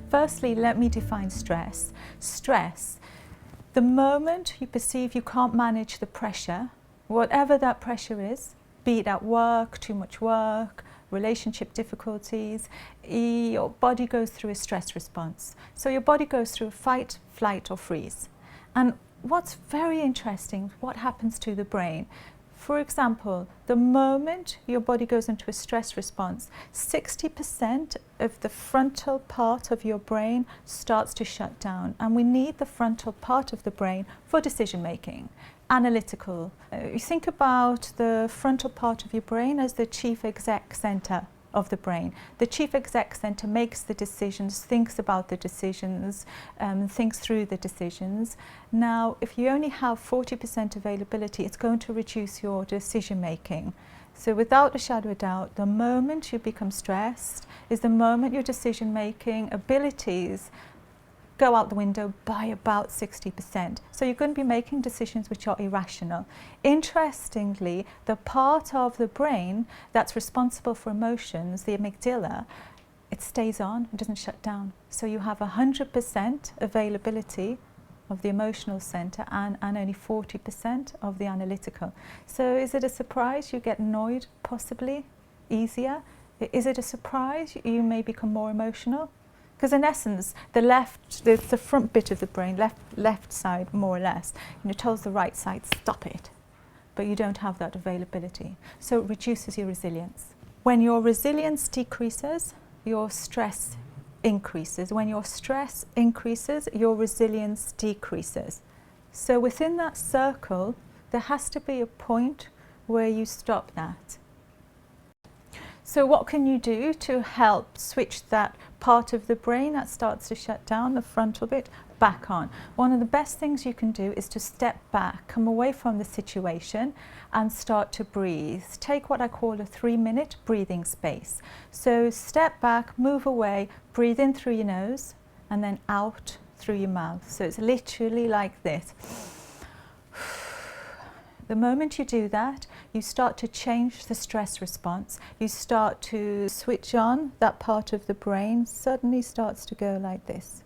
Firstly, let me define stress. Stress, the moment you perceive you can't manage the pressure, whatever that pressure is, be it at work, too much work, relationship difficulties, your body goes through a stress response. So your body goes through fight, flight or freeze. And what's very interesting, what happens to the brain? For example, the moment your body goes into a stress response, 60% of the frontal part of your brain starts to shut down. And we need the frontal part of the brain for decision making, analytical. You think about the frontal part of your brain as the chief exec center of the brain. The chief exec center makes the decisions, thinks about the decisions, thinks through the decisions. Now, if you only have 40% availability, it's going to reduce your decision making. So without a shadow of doubt, the moment you become stressed is the moment your decision making abilities go out the window by about 60%. So you're going to be making decisions which are irrational. Interestingly, the part of the brain that's responsible for emotions, the amygdala, it stays on, it doesn't shut down. So you have 100% availability of the emotional center and only 40% of the analytical. So is it a surprise you get annoyed possibly easier? Is it a surprise you may become more emotional? Because in essence, the front bit of the brain, left side more or less, tells the right side, stop it. But you don't have that availability. So it reduces your resilience. When your resilience decreases, your stress increases. When your stress increases, your resilience decreases. So within that circle, there has to be a point where you stop that. So what can you do to help switch that part of the brain that starts to shut down, the frontal bit, back on? One of the best things you can do is to step back, come away from the situation and start to breathe. Take what I call a 3-minute breathing space. So step back, move away, breathe in through your nose and then out through your mouth. So it's literally like this. The moment you do that, you start to change the stress response. You start to switch on that part of the brain, suddenly starts to go like this.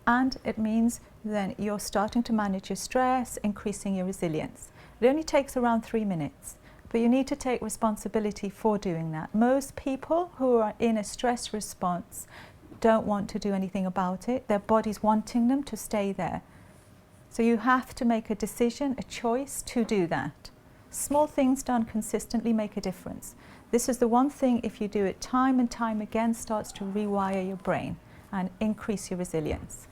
And it means then you're starting to manage your stress, increasing your resilience. It only takes around 3 minutes, but you need to take responsibility for doing that. Most people who are in a stress response don't want to do anything about it. Their body's wanting them to stay there. So you have to make a decision, a choice to do that. Small things done consistently make a difference. This is the one thing, if you do it time and time again, starts to rewire your brain and increase your resilience.